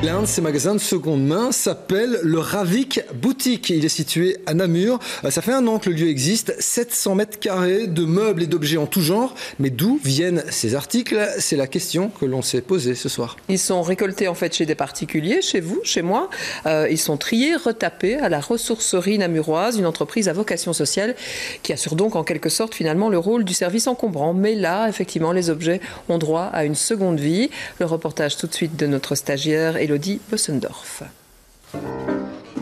L'un de ces magasins de seconde main s'appelle le Ravik Boutique. Il est situé à Namur. Ça fait 1 an que le lieu existe. 700 mètres carrés de meubles et d'objets en tout genre. Mais d'où viennent ces articles? C'est la question que l'on s'est posée ce soir. Ils sont récoltés en fait chez des particuliers, chez vous, chez moi. Ils sont triés, retapés à la ressourcerie namuroise, une entreprise à vocation sociale qui assure donc en quelque sorte finalement le rôle du service encombrant. Mais là, effectivement, les objets ont droit à une seconde vie. Le reportage tout de suite de notre stagiaire Elodie Bossendorf.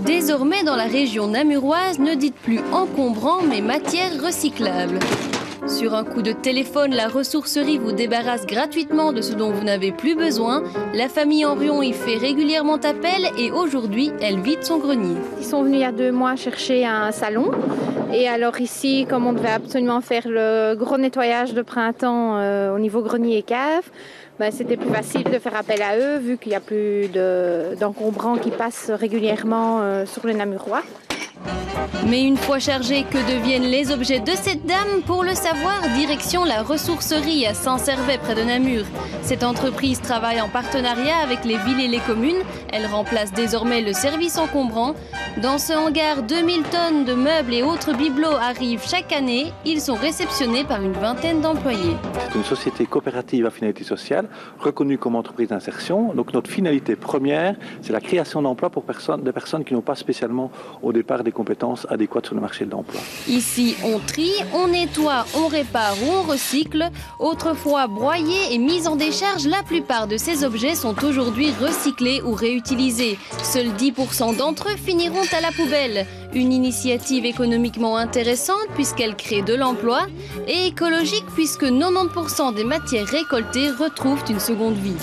Désormais, dans la région namuroise, ne dites plus encombrant, mais matière recyclable. Sur un coup de téléphone, la ressourcerie vous débarrasse gratuitement de ce dont vous n'avez plus besoin. La famille Henrion y fait régulièrement appel et aujourd'hui, elle vide son grenier. Ils sont venus il y a 2 mois chercher un salon. Et alors ici, comme on devait absolument faire le gros nettoyage de printemps au niveau grenier et cave, c'était plus facile de faire appel à eux vu qu'il n'y a plus d'encombrants qui passent régulièrement sur les Namurois. Mais une fois chargés, que deviennent les objets de cette dame? Pour le savoir, direction la ressourcerie à Saint-Servais près de Namur. Cette entreprise travaille en partenariat avec les villes et les communes. Elle remplace désormais le service encombrant. Dans ce hangar, 2000 tonnes de meubles et autres bibelots arrivent chaque année. Ils sont réceptionnés par une vingtaine d'employés. C'est une société coopérative à finalité sociale, reconnue comme entreprise d'insertion. Donc notre finalité première, c'est la création d'emplois pour des personnes qui n'ont pas spécialement au départ des compétences adéquates sur le marché de l'emploi. Ici, on trie, on nettoie, on répare ou on recycle. Autrefois broyés et mis en décharge, la plupart de ces objets sont aujourd'hui recyclés ou réutilisés. Seuls 10% d'entre eux finiront à la poubelle. Une initiative économiquement intéressante puisqu'elle crée de l'emploi et écologique puisque 90% des matières récoltées retrouvent une seconde vie.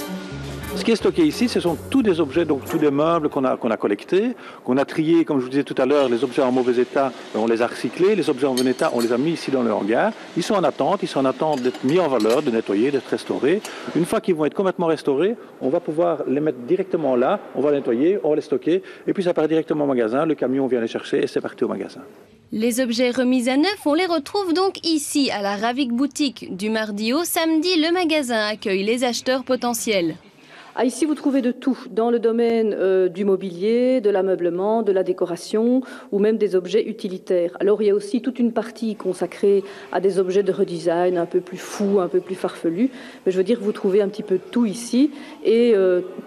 Ce qui est stocké ici, ce sont tous des objets, donc tous des meubles qu'on a collectés, qu'on a triés, comme je vous disais tout à l'heure, les objets en mauvais état, on les a recyclés, les objets en bon état, on les a mis ici dans le hangar. Ils sont en attente d'être mis en valeur, de nettoyer, d'être restaurés. Une fois qu'ils vont être complètement restaurés, on va pouvoir les mettre directement là, on va les nettoyer, on va les stocker, et puis ça part directement au magasin, le camion vient les chercher et c'est parti au magasin. Les objets remis à neuf, on les retrouve donc ici, à la Ravik Boutique. Du mardi au samedi, le magasin accueille les acheteurs potentiels. Ici, vous trouvez de tout, dans le domaine du mobilier, de l'ameublement, de la décoration ou même des objets utilitaires. Alors, il y a aussi toute une partie consacrée à des objets de redesign un peu plus fous, un peu plus farfelus. Mais je veux dire, vous trouvez un petit peu de tout ici et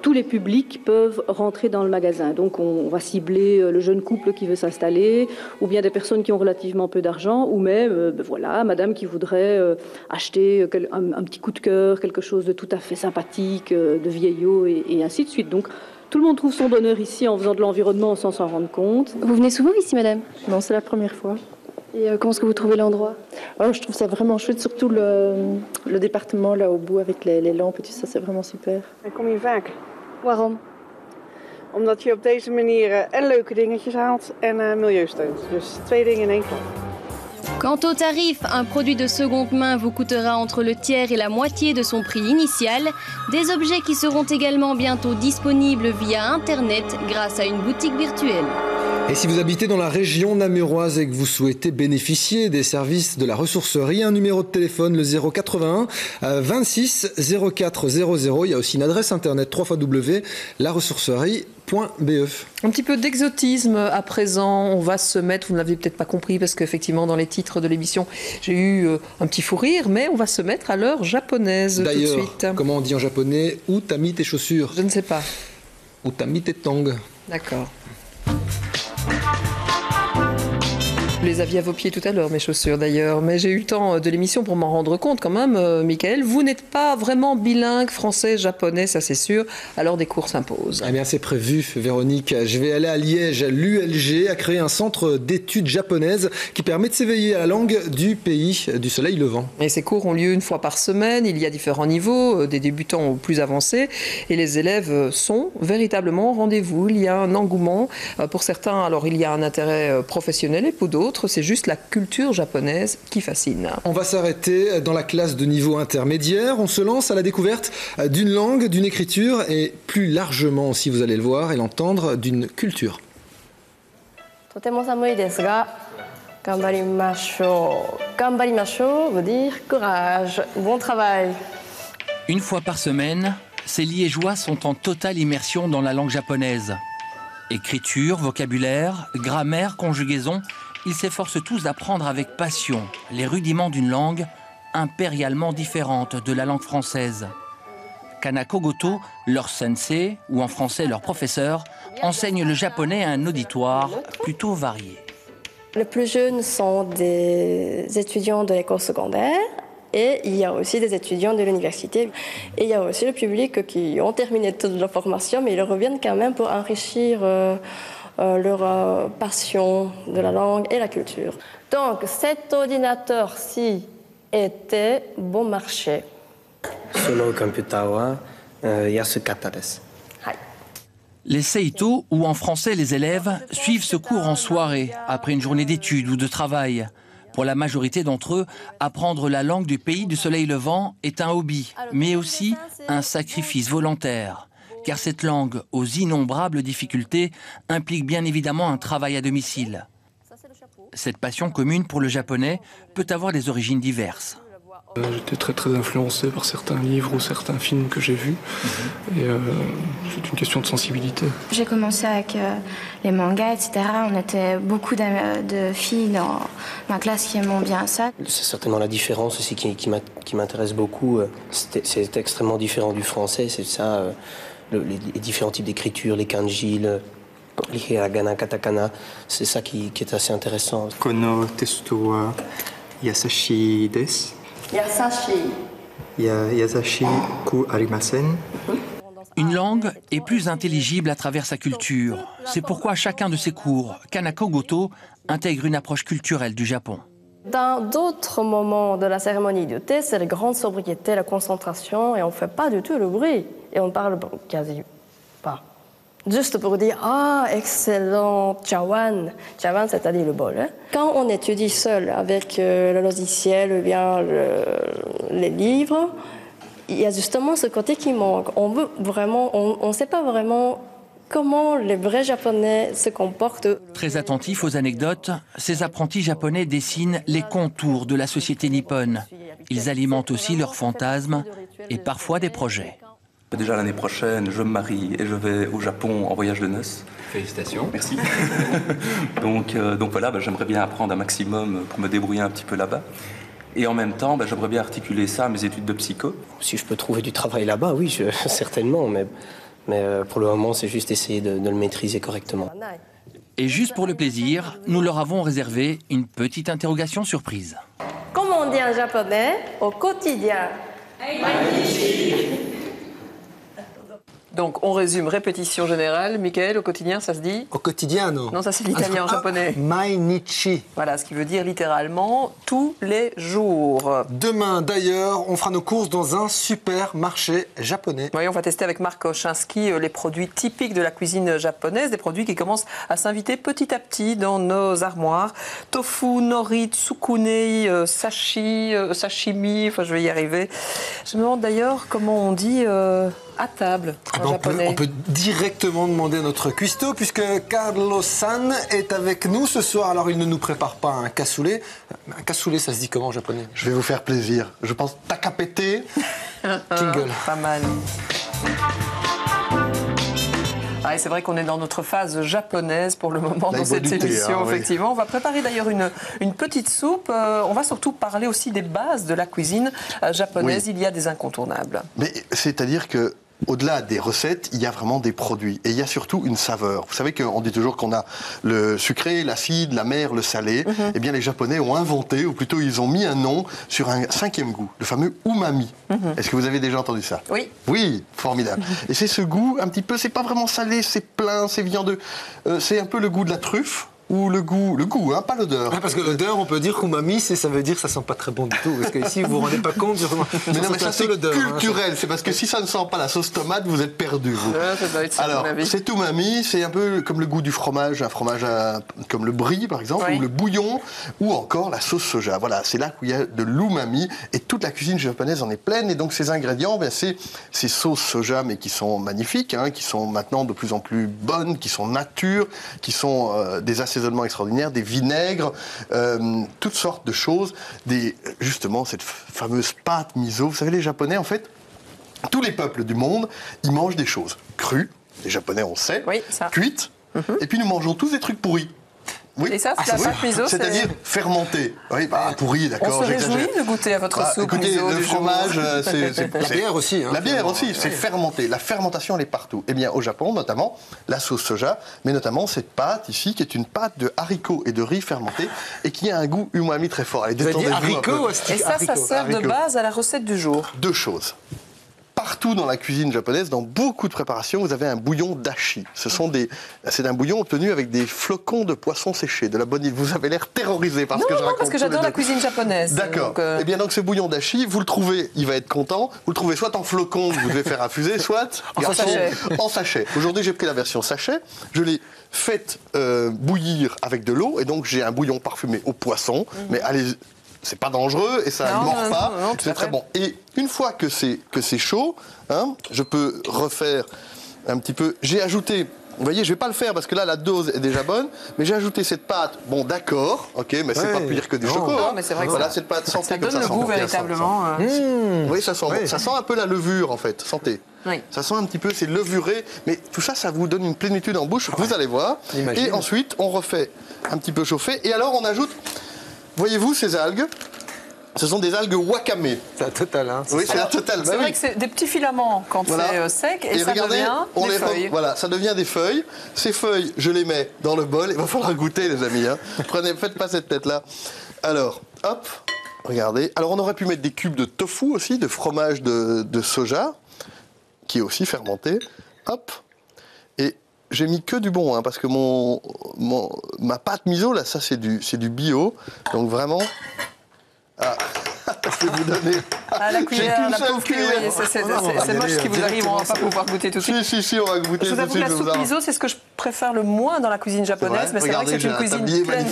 tous les publics peuvent rentrer dans le magasin. Donc, on va cibler le jeune couple qui veut s'installer ou bien des personnes qui ont relativement peu d'argent ou même, voilà, madame qui voudrait acheter un petit coup de cœur, quelque chose de tout à fait sympathique, de vieille et ainsi de suite. Donc tout le monde trouve son bonheur ici en faisant de l'environnement sans s'en rendre compte. Vous venez souvent ici, madame? Non, c'est la première fois. Et comment est-ce que vous trouvez l'endroit? Je trouve ça vraiment chouette, surtout le département là au bout avec les lampes et tout ça, c'est vraiment super. En kom je vaak? Waarom? Omdat je op deze manier en leuke dingetjes haalt en milieu steunt. Dus 2 dingen in 1 klap. Quant au tarif, un produit de seconde main vous coûtera entre le tiers et la moitié de son prix initial. Des objets qui seront également bientôt disponibles via Internet grâce à une boutique virtuelle. Et si vous habitez dans la région namuroise et que vous souhaitez bénéficier des services de la ressourcerie, un numéro de téléphone, le 081 26 04 00. Il y a aussi une adresse internet www.laressourcerie.be. Un petit peu d'exotisme à présent. On va se mettre, vous ne l'avez peut-être pas compris parce qu'effectivement dans les titres de l'émission, j'ai eu un petit fou rire, mais on va se mettre à l'heure japonaise tout de suite. D'ailleurs, comment on dit en japonais? Où t'as mis tes chaussures? Je ne sais pas. Où t'as mis tes tongs? D'accord. Vous les aviez à vos pieds tout à l'heure, mes chaussures d'ailleurs, mais j'ai eu le temps de l'émission pour m'en rendre compte quand même, Michael. Vous n'êtes pas vraiment bilingue français-japonais, ça c'est sûr, alors des cours s'imposent. Eh bien c'est prévu, Véronique. Je vais aller à Liège. L'ULG a créé un centre d'études japonaises qui permet de s'éveiller à la langue du pays du soleil levant. Et ces cours ont lieu 1 fois par semaine, il y a différents niveaux, des débutants aux plus avancés, et les élèves sont véritablement au rendez-vous. Il y a un engouement pour certains, alors il y a un intérêt professionnel et pour d'autres, c'est juste la culture japonaise qui fascine. On va s'arrêter dans la classe de niveau intermédiaire. On se lance à la découverte d'une langue, d'une écriture et plus largement, si vous allez le voir et l'entendre, d'une culture. とても寒いですが、頑張りましょう。頑張りましょうveut dire courage, bon travail. 1 fois par semaine, Ces Liégeois sont en totale immersion dans la langue japonaise. Écriture, vocabulaire, grammaire, conjugaison, ils s'efforcent tous d'apprendre avec passion les rudiments d'une langue impérialement différente de la langue française. Kanako Goto, leur sensei, ou en français leur professeur, enseigne le japonais à un auditoire plutôt varié. Les plus jeunes sont des étudiants de l'école secondaire et il y a aussi des étudiants de l'université. Et il y a aussi le public qui ont terminé toute leur formation, mais ils reviennent quand même pour enrichir leur passion de la langue et la culture. Donc cet ordinateur-ci était bon marché. そのコンピューターは安かったです。 Les seito, ou en français les élèves, suivent ce cours en soirée, après une journée d'études ou de travail. Pour la majorité d'entre eux, apprendre la langue du pays du soleil levant est un hobby, mais aussi un sacrifice volontaire. Car cette langue, aux innombrables difficultés, implique bien évidemment un travail à domicile. Cette passion commune pour le japonais peut avoir des origines diverses. J'étais très influencé par certains livres ou certains films que j'ai vus. Et c'est une question de sensibilité. J'ai commencé avec les mangas, etc. On était beaucoup de filles dans ma classe qui aiment bien ça. C'est certainement la différence aussi qui m'intéresse beaucoup. C'est extrêmement différent du français, c'est ça, les différents types d'écriture, les kanji, les hiragana, katakana, c'est ça qui est assez intéressant. Kono testo wa yasashi desu. Yasashi ku arimasen. Une langue est plus intelligible à travers sa culture. C'est pourquoi à chacun de ses cours, Kanako Goto intègre une approche culturelle du Japon. Dans d'autres moments de la cérémonie du thé, c'est la grande sobriété, la concentration, et on ne fait pas du tout le bruit. Et on parle quasi pas. Juste pour dire, ah, excellent, chawan. Chawan, c'est-à-dire le bol. Hein. Quand on étudie seul avec le logiciel ou bien les livres, il y a justement ce côté qui manque. On veut vraiment, on ne sait pas vraiment comment les vrais Japonais se comportent. Très attentifs aux anecdotes, ces apprentis japonais dessinent les contours de la société nippone. Ils alimentent aussi leurs fantasmes et parfois des projets. Déjà l'année prochaine, je me marie et je vais au Japon en voyage de noces. Félicitations. Merci. donc voilà, j'aimerais bien apprendre un maximum pour me débrouiller un petit peu là-bas. Et en même temps, j'aimerais bien articuler ça à mes études de psycho. Si je peux trouver du travail là-bas, oui, certainement. Mais pour le moment, c'est juste essayer de le maîtriser correctement. Et juste pour le plaisir, nous leur avons réservé une petite interrogation surprise. Comment on dit en japonais au quotidien? Donc, on résume, répétition générale. Michael, au quotidien, ça se dit? Au quotidien, non. Non, ça c'est l'italien en japonais. Mainichi. Voilà, ce qui veut dire littéralement tous les jours. Demain, d'ailleurs, on fera nos courses dans un supermarché japonais. Oui, on va tester avec Marc Ochinsky les produits typiques de la cuisine japonaise, des produits qui commencent à s'inviter petit à petit dans nos armoires. Tofu, nori, tsukune, sashimi, enfin je vais y arriver. Je me demande d'ailleurs comment on dit à table en japonais. On peut directement demander à notre cuistot, puisque Carlos San est avec nous ce soir. Alors il ne nous prépare pas un cassoulet. Un cassoulet, ça se dit comment en japonais? Je vais vous faire plaisir. Je pense takapete. Jingle. Pas mal. Ah, c'est vrai qu'on est dans notre phase japonaise pour le moment dans cette émission, effectivement. On va préparer d'ailleurs une petite soupe. On va surtout parler aussi des bases de la cuisine japonaise. Oui. Il y a des incontournables. Mais c'est-à-dire que au-delà des recettes, il y a vraiment des produits. Et il y a surtout une saveur. Vous savez qu'on dit toujours qu'on a le sucré, l'acide, l'amer, le salé. Eh bien, les Japonais ont inventé, ou plutôt ils ont mis un nom sur un cinquième goût, le fameux umami. Est-ce que vous avez déjà entendu ça? Oui. Oui, formidable. Et c'est ce goût, un petit peu, c'est pas vraiment salé, c'est plein, c'est viandeux. C'est un peu le goût de la truffe. Ou le goût, hein, pas l'odeur. Ah, parce que l'odeur, on peut dire qu'umami, ça veut dire que ça sent pas très bon du tout. Parce qu'ici, vous vous rendez pas compte. Mais non, mais ça c'est culturel. C'est parce que si ça ne sent pas la sauce tomate, vous êtes perdu. Vous. Ça doit être ça. Alors, c'est umami, c'est un peu comme le goût du fromage, un fromage comme le brie par exemple, ou le bouillon, ou encore la sauce soja. Voilà, c'est là où il y a de l'umami et toute la cuisine japonaise en est pleine. Et donc ces ingrédients, c'est ces sauces soja, mais qui sont magnifiques, hein, qui sont maintenant de plus en plus bonnes, qui sont nature, qui sont des assaisonnements extraordinaires, des vinaigres, toutes sortes de choses, justement cette fameuse pâte miso. Vous savez, les Japonais, en fait, tous les peuples du monde, ils mangent des choses crues, les Japonais on sait, cuites, et puis nous mangeons tous des trucs pourris. Oui. Et ça, c'est la pâte miso, c'est-à-dire fermenté. Oui, pourri, d'accord. On se réjouit de goûter à votre soupe miso. Le fromage, c'est la bière aussi. La bière aussi, c'est fermenté. La fermentation, elle est partout. Eh bien, au Japon, notamment, la sauce soja, mais notamment cette pâte ici, qui est une pâte de haricots et de riz fermenté, et qui a un goût umami très fort. Allez, détendez-vous un peu. Et ça sert de base à la recette du jour. 2 choses. Partout dans la cuisine japonaise, dans beaucoup de préparations, vous avez un bouillon dashi. C'est un bouillon obtenu avec des flocons de poisson séchés, de la bonne île. Vous avez l'air terrorisé par ce que je raconte. Non, parce que j'adore la cuisine japonaise. D'accord. Eh bien, donc ce bouillon dashi, vous le trouvez, il va être content. Vous le trouvez soit en flocon, que vous devez faire infuser, soit en sachet. Aujourd'hui, j'ai pris la version sachet. Je l'ai faite bouillir avec de l'eau, et donc j'ai un bouillon parfumé au poisson. Mais allez. C'est pas dangereux et ça ne mord pas, c'est très bon. Et une fois que c'est chaud, hein, je peux refaire un petit peu. J'ai ajouté, vous voyez, je vais pas le faire parce que là la dose est déjà bonne, mais j'ai ajouté cette pâte. Bon, d'accord, ok, mais c'est pas pire que du chocolat. Non, mais c'est vrai que voilà, cette pâte santé ça comme donne ça. le goût véritablement. Oui, ça sent bon. Ça sent un peu la levure en fait. Santé. Oui. Ça sent un petit peu, c'est levuré, mais tout ça, ça vous donne une plénitude en bouche. Vous allez voir. Et ensuite, on refait un petit peu chauffer. Et alors, on ajoute. Voyez-vous ces algues? Ce sont des algues wakame. C'est la totale, hein. Oui, c'est la totale. C'est vrai que c'est des petits filaments quand c'est sec et ça regardez, devient des feuilles. Voilà, ça devient des feuilles. Ces feuilles, je les mets dans le bol. Il va falloir goûter, les amis. Hein. Faites pas cette tête-là. Alors, hop, regardez. Alors, on aurait pu mettre des cubes de tofu aussi, de fromage de soja, qui est aussi fermenté. Hop. Et j'ai mis que du bon, hein, parce que ma pâte miso, là, ça, c'est du bio. Donc, vraiment... Ah, je vais vous donner. Ah, la cuillère, la pauvre cuillère. C'est moche ce qui vous arrive, on va pas pouvoir goûter tout de suite. Si, on va goûter. Je vous avoue que la soupe miso, c'est ce que je préfère le moins dans la cuisine japonaise, mais c'est vrai que c'est une cuisine pleine.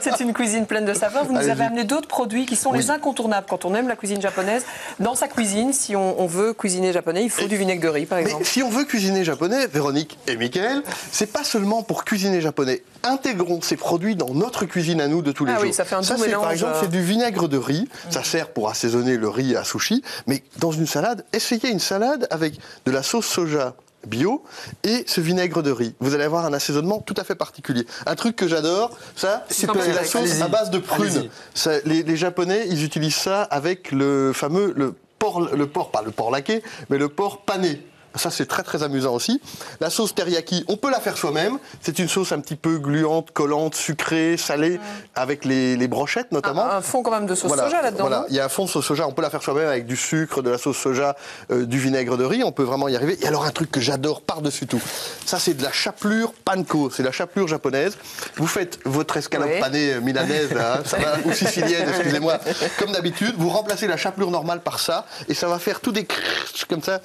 C'est une cuisine pleine de saveurs. Vous nous avez amené d'autres produits qui sont les incontournables quand on aime la cuisine japonaise. Dans sa cuisine, si on veut cuisiner japonais, il faut du vinaigre de riz, par exemple. Mais si on veut cuisiner japonais, Véronique et Mickaël, c'est pas seulement pour cuisiner japonais. Intégrons ces produits dans notre cuisine à nous de tous les jours. Oui, ça fait un doux mélange. Par exemple, c'est du vinaigre de riz. Ça sert pour assaisonner le riz à sushi. Mais dans une salade, essayez une salade avec de la sauce soja bio et ce vinaigre de riz. Vous allez avoir un assaisonnement tout à fait particulier. Un truc que j'adore, ça, c'est la sauce à base de prunes. Les Japonais, ils utilisent ça avec le fameux le porc, pas le porc laqué, mais le porc pané. Ça, c'est très très amusant aussi. La sauce teriyaki, on peut la faire soi-même. C'est une sauce un petit peu gluante, collante, sucrée, salée, avec les brochettes notamment. Un fond quand même de sauce soja là-dedans. Voilà, il y a un fond de sauce soja. On peut la faire soi-même avec du sucre, de la sauce soja, du vinaigre de riz. On peut vraiment y arriver. Et alors un truc que j'adore par-dessus tout, ça c'est de la chapelure panko. C'est la chapelure japonaise. Vous faites votre escalope panée milanaise, là, ça va, ou sicilienne, excusez-moi, comme d'habitude. Vous remplacez la chapelure normale par ça, et ça va faire tout des comme ça.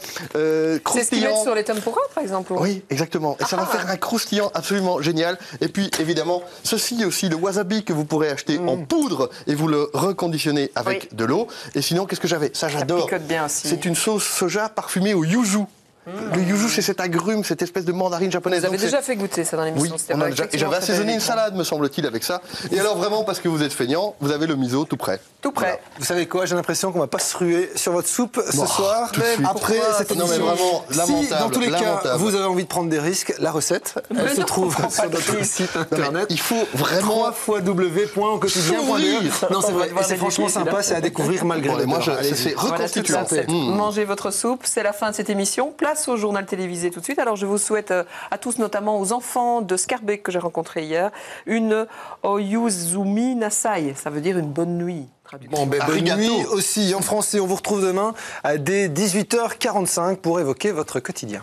C'est ce qu'ils mettent sur les tempura, par exemple. Oui, exactement. Et ça va faire un croustillant absolument génial. Et puis, évidemment, ceci aussi, le wasabi que vous pourrez acheter en poudre et vous le reconditionnez avec de l'eau. Et sinon, qu'est-ce que j'avais? Ça, j'adore. C'est une sauce soja parfumée au yuzu. Le yuzu, c'est cet agrume, cette espèce de mandarine japonaise. Vous avez déjà fait goûter ça dans l'émission. Oui, et j'avais assaisonné une salade, me semble-t-il, avec ça. Et alors vraiment, parce que vous êtes feignant, vous avez le miso tout prêt. Tout prêt. Voilà. Vous savez quoi? J'ai l'impression qu'on va pas se ruer sur votre soupe ce soir. Après cette émission, non, mais vraiment, lamentable, si dans tous les cas, vous avez envie de prendre des risques, la recette, elle se trouve sur notre site internet. Il faut vraiment www.auquotidien.be. Non, c'est vrai. Et c'est franchement sympa, c'est à découvrir malgré les moi, c'est reconstituant. Mangez votre soupe, c'est la fin de cette émission. Place au journal télévisé tout de suite. Alors je vous souhaite à tous, notamment aux enfants de Scarbeck que j'ai rencontrés hier, une Oyuzumi Nasai. Ça veut dire une bonne nuit. Bon, bonne nuit aussi en français. On vous retrouve demain dès 18h45 pour évoquer votre quotidien.